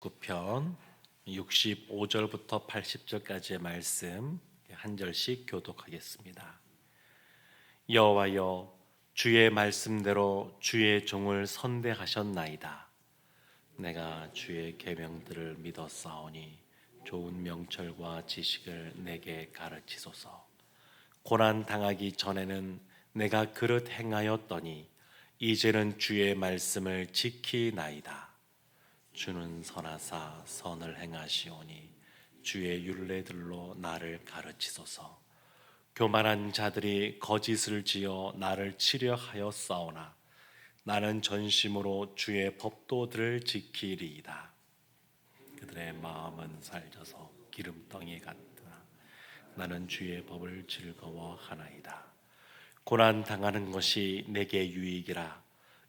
9편 65절부터 80절까지의 말씀 한 절씩 교독하겠습니다. 여호와여, 주의 말씀대로 주의 종을 선대하셨나이다. 내가 주의 계명들을 믿었사오니 좋은 명철과 지식을 내게 가르치소서. 고난 당하기 전에는 내가 그릇 행하였더니 이제는 주의 말씀을 지키나이다. 주는 선하사 선을 행하시오니 주의 율례들로 나를 가르치소서. 교만한 자들이 거짓을 지어 나를 치려하였사오나 나는 전심으로 주의 법도들을 지키리이다. 그들의 마음은 살쪄서 기름덩이 같으나 나는 주의 법을 즐거워하나이다. 고난 당하는 것이 내게 유익이라.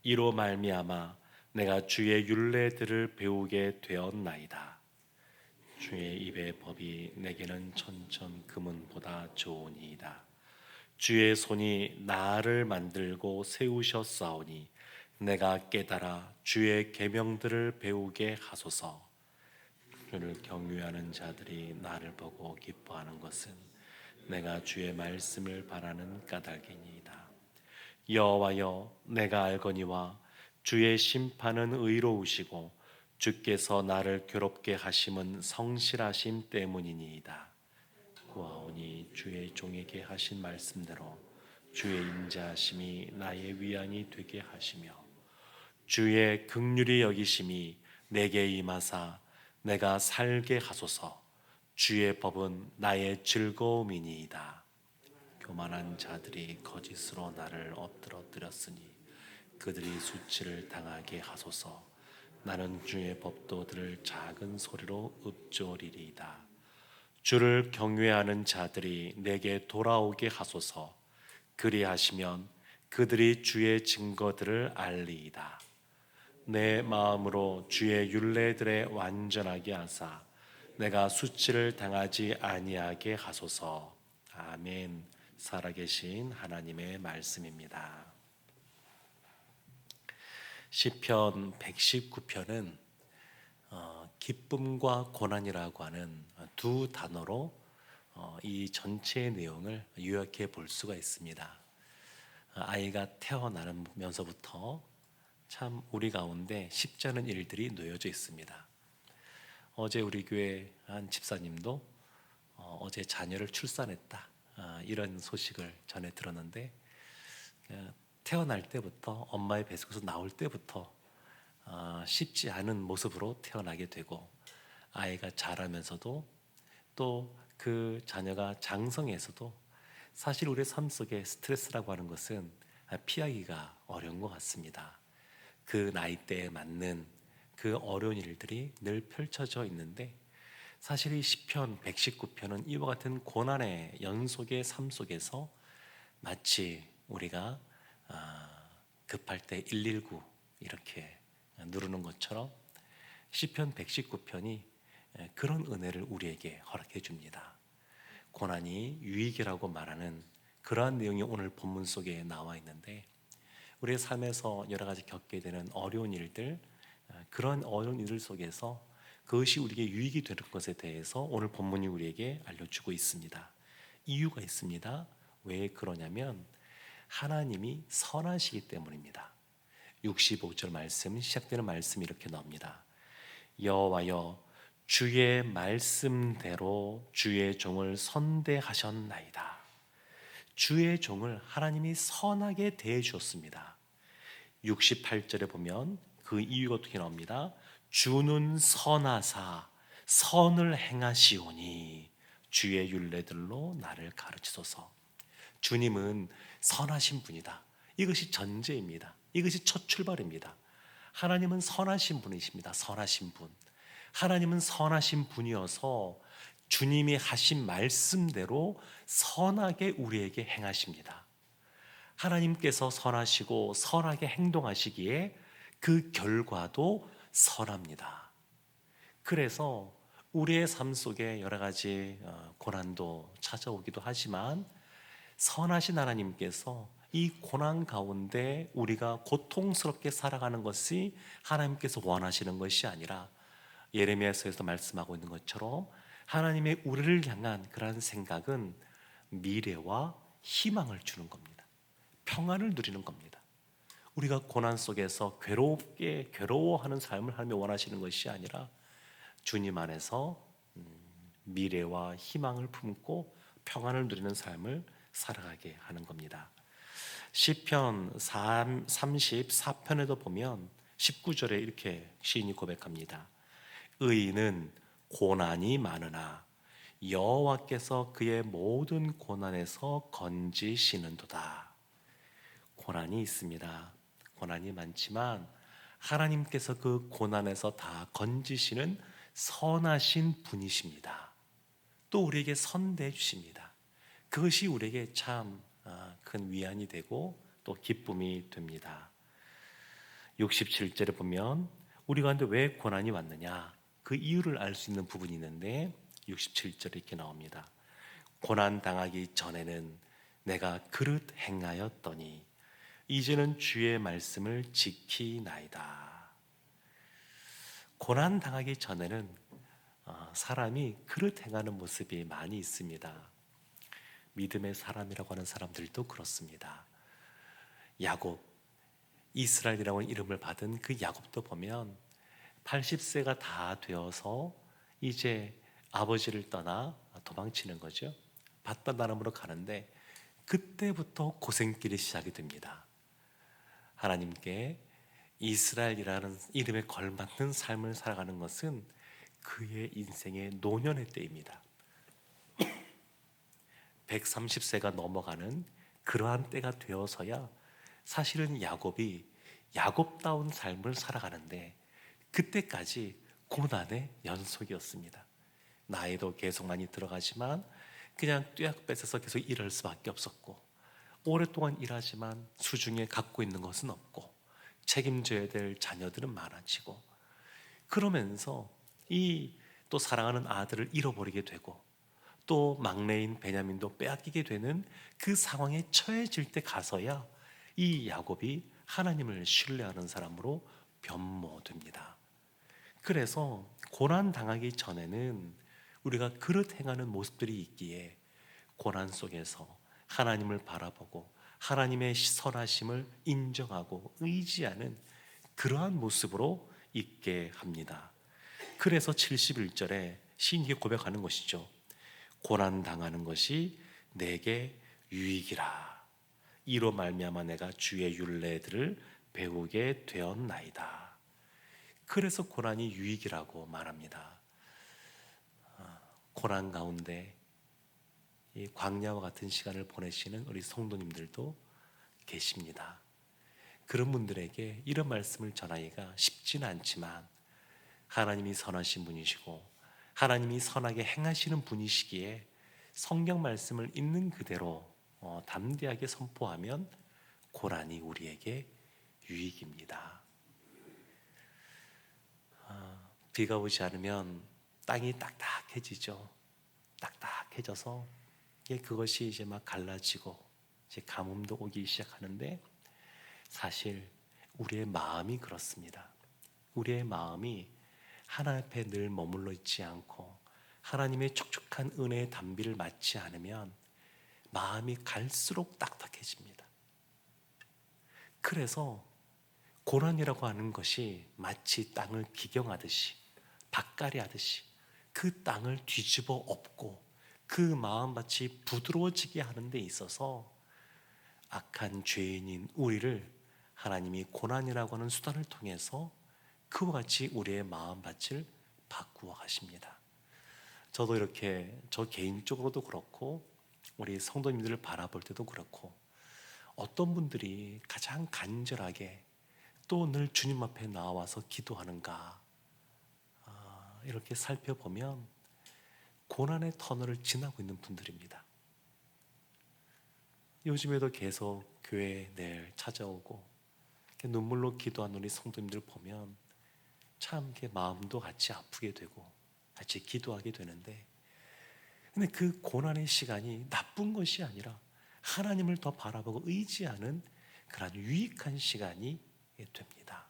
이로 말미암아 내가 주의 율례들을 배우게 되었나이다. 주의 입의 법이 내게는 천천 금은보다 좋으니이다. 주의 손이 나를 만들고 세우셨사오니 내가 깨달아 주의 계명들을 배우게 하소서. 주를 경외하는 자들이 나를 보고 기뻐하는 것은 내가 주의 말씀을 바라는 까닭이니이다. 여호와여, 내가 알거니와 주의 심판은 의로우시고 주께서 나를 괴롭게 하심은 성실하심 때문이니이다. 구하오니 주의 종에게 하신 말씀대로 주의 인자하심이 나의 위안이 되게 하시며 주의 긍휼히 여기심이 내게 임하사 내가 살게 하소서. 주의 법은 나의 즐거움이니이다. 교만한 자들이 거짓으로 나를 엎드러뜨렸으니 그들이 수치를 당하게 하소서. 나는 주의 법도들을 작은 소리로 읊조리리이다. 주를 경외하는 자들이 내게 돌아오게 하소서. 그리하시면 그들이 주의 증거들을 알리이다. 내 마음으로 주의 율례들에 완전하게 하사 내가 수치를 당하지 아니하게 하소서. 아멘. 살아계신 하나님의 말씀입니다. 시편 119편은 기쁨과 고난이라고 하는 두 단어로 이 전체의 내용을 요약해 볼 수가 있습니다. 아이가 태어나면서부터 참 우리 가운데 쉽지 않은 일들이 놓여져 있습니다. 어제 우리 교회 한 집사님도 어제 자녀를 출산했다, 이런 소식을 전해 들었는데, 태어날 때부터 엄마의 뱃속에서 나올 때부터 쉽지 않은 모습으로 태어나게 되고, 아이가 자라면서도 또 그 자녀가 장성해서도 사실 우리의 삶 속에 스트레스라고 하는 것은 피하기가 어려운 것 같습니다. 그 나이대에 맞는 그 어려운 일들이 늘 펼쳐져 있는데, 사실 이 시편 119편은 이와 같은 고난의 연속의 삶 속에서 마치 우리가 급할 때 119 이렇게 누르는 것처럼 시편 119편이 그런 은혜를 우리에게 허락해 줍니다. 고난이 유익이라고 말하는 그러한 내용이 오늘 본문 속에 나와 있는데, 우리의 삶에서 여러 가지 겪게 되는 어려운 일들, 그런 어려운 일들 속에서 그것이 우리에게 유익이 되는 것에 대해서 오늘 본문이 우리에게 알려주고 있습니다. 이유가 있습니다. 왜 그러냐면 하나님이 선하시기 때문입니다. 65절 말씀, 시작되는 말씀이 이렇게 나옵니다. 여호와여, 주의 말씀대로 주의 종을 선대하셨나이다. 주의 종을 하나님이 선하게 대해 주었습니다. 68절에 보면 그 이유가 어떻게 나옵니다. 주는 선하사 선을 행하시오니 주의 율례들로 나를 가르치소서. 주님은 선하신 분이다. 이것이 전제입니다. 이것이 첫 출발입니다. 하나님은 선하신 분이십니다. 선하신 분. 하나님은 선하신 분이어서 주님이 하신 말씀대로 선하게 우리에게 행하십니다. 하나님께서 선하시고 선하게 행동하시기에 그 결과도 선합니다. 그래서 우리의 삶 속에 여러 가지 고난도 찾아오기도 하지만 선하신 하나님께서 이 고난 가운데 우리가 고통스럽게 살아가는 것이 하나님께서 원하시는 것이 아니라 예레미야서에서 말씀하고 있는 것처럼 하나님의 우리를 향한 그러한 생각은 미래와 희망을 주는 겁니다. 평안을 누리는 겁니다. 우리가 고난 속에서 괴로워하는 삶을 하나님이 원하시는 것이 아니라 주님 안에서 미래와 희망을 품고 평안을 누리는 삶을 살아가게 하는 겁니다. 시편 34편에도 보면 19절에 이렇게 시인이 고백합니다. 의인은 고난이 많으나 여호와께서 그의 모든 고난에서 건지시는도다. 고난이 있습니다. 고난이 많지만 하나님께서 그 고난에서 다 건지시는 선하신 분이십니다. 또 우리에게 선대해 주십니다. 그것이 우리에게 참 큰 위안이 되고 또 기쁨이 됩니다. 67절에 보면 우리 가운데 왜 고난이 왔느냐 그 이유를 알 수 있는 부분이 있는데 67절에 이렇게 나옵니다. 고난 당하기 전에는 내가 그릇 행하였더니 이제는 주의 말씀을 지키나이다. 고난 당하기 전에는 사람이 그릇 행하는 모습이 많이 있습니다. 믿음의 사람이라고 하는 사람들도 그렇습니다. 야곱, 이스라엘이라고 하는 이름을 받은 그 야곱도 보면 80세가 다 되어서 이제 아버지를 떠나 도망치는 거죠. 밧단아람으로 가는데 그때부터 고생길이 시작이 됩니다. 하나님께 이스라엘이라는 이름에 걸맞는 삶을 살아가는 것은 그의 인생의 노년의 때입니다. 130세가 넘어가는 그러한 때가 되어서야 사실은 야곱이 야곱다운 삶을 살아가는데 그때까지 고난의 연속이었습니다. 나이도 계속 많이 들어가지만 그냥 뙤약 뺏어서 계속 일할 수밖에 없었고 오랫동안 일하지만 수중에 갖고 있는 것은 없고 책임져야 될 자녀들은 많아지고 그러면서 이 또 사랑하는 아들을 잃어버리게 되고 또 막내인 베냐민도 빼앗기게 되는 그 상황에 처해질 때 가서야 이 야곱이 하나님을 신뢰하는 사람으로 변모됩니다. 그래서 고난 당하기 전에는 우리가 그릇 행하는 모습들이 있기에 고난 속에서 하나님을 바라보고 하나님의 선하심을 인정하고 의지하는 그러한 모습으로 있게 합니다. 그래서 71절에 시인이 고백하는 것이죠. 고난 당하는 것이 내게 유익이라. 이로 말미암아 내가 주의 율례들을 배우게 되었나이다. 그래서 고난이 유익이라고 말합니다. 고난 가운데 이 광야와 같은 시간을 보내시는 우리 성도님들도 계십니다. 그런 분들에게 이런 말씀을 전하기가 쉽지는 않지만 하나님이 선하신 분이시고 하나님이 선하게 행하시는 분이시기에 성경 말씀을 있는 그대로 담대하게 선포하면 고난이 우리에게 유익입니다. 비가 오지 않으면 땅이 딱딱해지죠. 딱딱해져서 그것이 이제 막 갈라지고 이제 가뭄도 오기 시작하는데 사실 우리의 마음이 그렇습니다. 우리의 마음이 하나님 앞에 늘 머물러 있지 않고 하나님의 촉촉한 은혜의 단비를 맞지 않으면 마음이 갈수록 딱딱해집니다. 그래서 고난이라고 하는 것이 마치 땅을 기경하듯이 밭갈이 하듯이 그 땅을 뒤집어 엎고 그 마음밭이 부드러워지게 하는 데 있어서 악한 죄인인 우리를 하나님이 고난이라고 하는 수단을 통해서 그와 같이 우리의 마음밭을 바꾸어 가십니다. 저도 이렇게 저 개인적으로도 그렇고 우리 성도님들을 바라볼 때도 그렇고 어떤 분들이 가장 간절하게 또 늘 주님 앞에 나와서 기도하는가 이렇게 살펴보면 고난의 터널을 지나고 있는 분들입니다. 요즘에도 계속 교회에 늘 찾아오고 눈물로 기도하는 우리 성도님들 보면 참 마음도 같이 아프게 되고 같이 기도하게 되는데 근데 그 고난의 시간이 나쁜 것이 아니라 하나님을 더 바라보고 의지하는 그런 유익한 시간이 됩니다.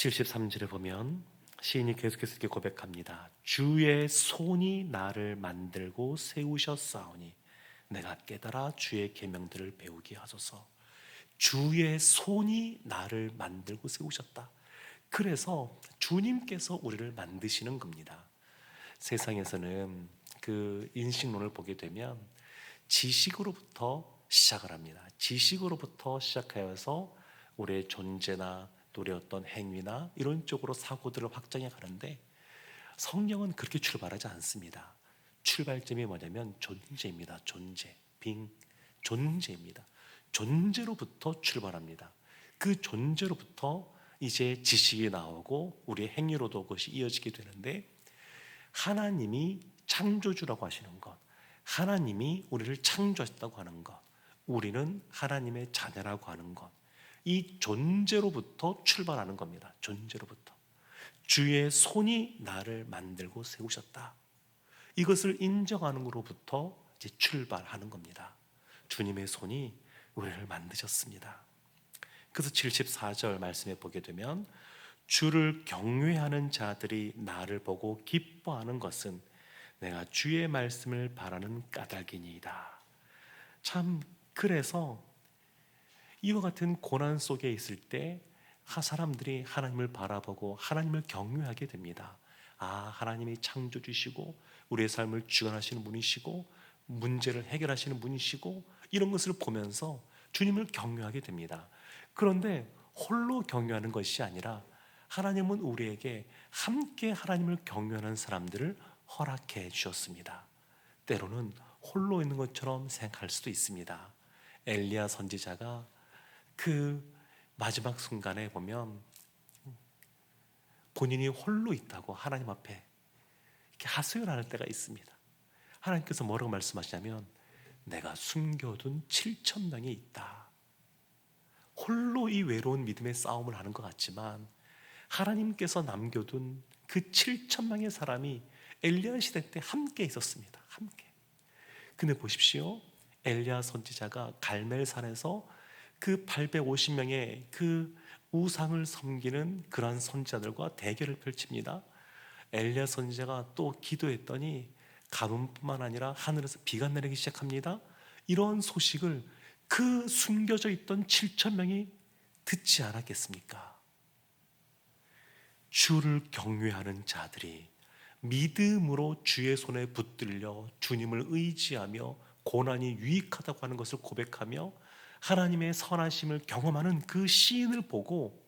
73절에 보면 시인이 계속해서 이렇게 고백합니다. 주의 손이 나를 만들고 세우셨사오니 내가 깨달아 주의 계명들을 배우게 하소서. 주의 손이 나를 만들고 세우셨다. 그래서 주님께서 우리를 만드시는 겁니다. 세상에서는 그 인식론을 보게 되면 지식으로부터 시작을 합니다. 지식으로부터 시작하여서 우리의 존재나 또 우리의 어떤 행위나 이런 쪽으로 사고들을 확장해 가는데 성경은 그렇게 출발하지 않습니다. 출발점이 뭐냐면 존재입니다. 존재, 존재입니다. 존재로부터 출발합니다. 그 존재로부터 이제 지식이 나오고 우리의 행위로도 그것이 이어지게 되는데, 하나님이 창조주라고 하시는 것, 하나님이 우리를 창조하셨다고 하는 것, 우리는 하나님의 자녀라고 하는 것, 이 존재로부터 출발하는 겁니다. 존재로부터. 주의 손이 나를 만들고 세우셨다. 이것을 인정하는 것으로부터 이제 출발하는 겁니다. 주님의 손이 우리를 만드셨습니다. 그래서 74절 말씀에 보게 되면 주를 경외하는 자들이 나를 보고 기뻐하는 것은 내가 주의 말씀을 바라는 까닭이니이다. 참, 그래서 이와 같은 고난 속에 있을 때 사람들이 하나님을 바라보고 하나님을 경외하게 됩니다. 아, 하나님이 창조주시고 우리의 삶을 주관하시는 분이시고 문제를 해결하시는 분이시고 이런 것을 보면서 주님을 경외하게 됩니다. 그런데 홀로 경외하는 것이 아니라 하나님은 우리에게 함께 하나님을 경외하는 사람들을 허락해 주셨습니다. 때로는 홀로 있는 것처럼 생각할 수도 있습니다. 엘리야 선지자가 그 마지막 순간에 보면 본인이 홀로 있다고 하나님 앞에 이렇게 하소연하는 때가 있습니다. 하나님께서 뭐라고 말씀하시냐면 내가 숨겨둔 7천 명이 있다. 홀로 이 외로운 믿음의 싸움을 하는 것 같지만 하나님께서 남겨둔 그 7천 명의 사람이 엘리야 시대 때 함께 있었습니다. 함께. 근데 보십시오. 엘리야 선지자가 갈멜산에서 그 850명의 그 우상을 섬기는 그러한 선지자들과 대결을 펼칩니다. 엘리야 선지자가 또 기도했더니 가뭄뿐만 아니라 하늘에서 비가 내리기 시작합니다. 이런 소식을 그 숨겨져 있던 7천 명이 듣지 않았겠습니까? 주를 경외하는 자들이 믿음으로 주의 손에 붙들려 주님을 의지하며 고난이 유익하다고 하는 것을 고백하며 하나님의 선하심을 경험하는 그 시인을 보고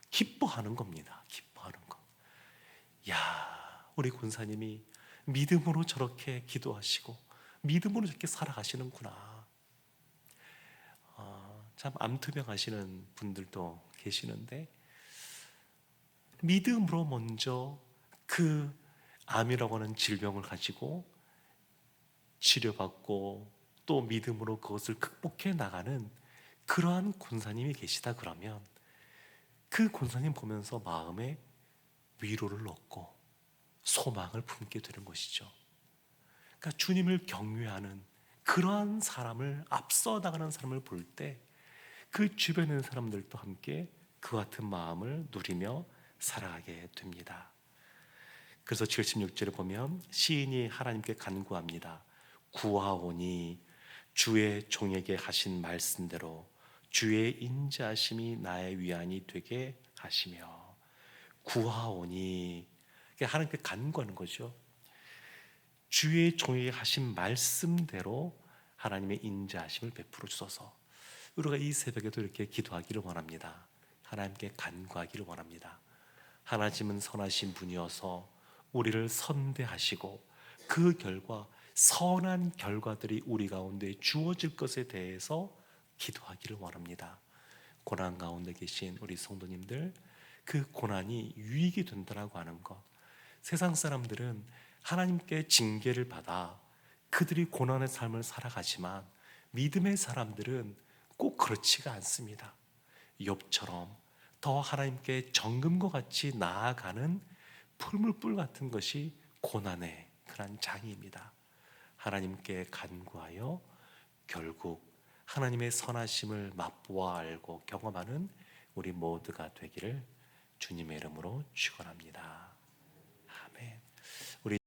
기뻐하는 겁니다. 기뻐하는 것. 야, 우리 군사님이 믿음으로 저렇게 기도하시고 믿음으로 저렇게 살아가시는구나. 참 암투병 하시는 분들도 계시는데 믿음으로 먼저 그 암이라고 하는 질병을 가지고 치료받고 또 믿음으로 그것을 극복해 나가는 그러한 권사님이 계시다 그러면 그 권사님 보면서 마음에 위로를 얻고 소망을 품게 되는 것이죠. 그러니까 주님을 경외하는 그러한 사람을, 앞서 나가는 사람을 볼 때 그 주변에 있는 사람들도 함께 그 같은 마음을 누리며 살아가게 됩니다. 그래서 76절에 보면 시인이 하나님께 간구합니다. 구하오니 주의 종에게 하신 말씀대로 주의 인자하심이 나의 위안이 되게 하시며. 구하오니, 하나님께 간구하는 거죠. 주의 종에게 하신 말씀대로 하나님의 인자하심을 베풀어 주소서. 우리가 이 새벽에도 이렇게 기도하기를 원합니다. 하나님께 간구하기를 원합니다. 하나님은 선하신 분이어서 우리를 선대하시고 그 결과 선한 결과들이 우리 가운데 주어질 것에 대해서 기도하기를 원합니다. 고난 가운데 계신 우리 성도님들, 그 고난이 유익이 된다라고 하는 것. 세상 사람들은 하나님께 징계를 받아 그들이 고난의 삶을 살아가지만 믿음의 사람들은 꼭 그렇지가 않습니다. 욥처럼 더 하나님께 정금과 같이 나아가는 풀물불 같은 것이 고난의 그런 장입니다. 하나님께 간구하여 결국 하나님의 선하심을 맛보아 알고 경험하는 우리 모두가 되기를 주님의 이름으로 축원합니다.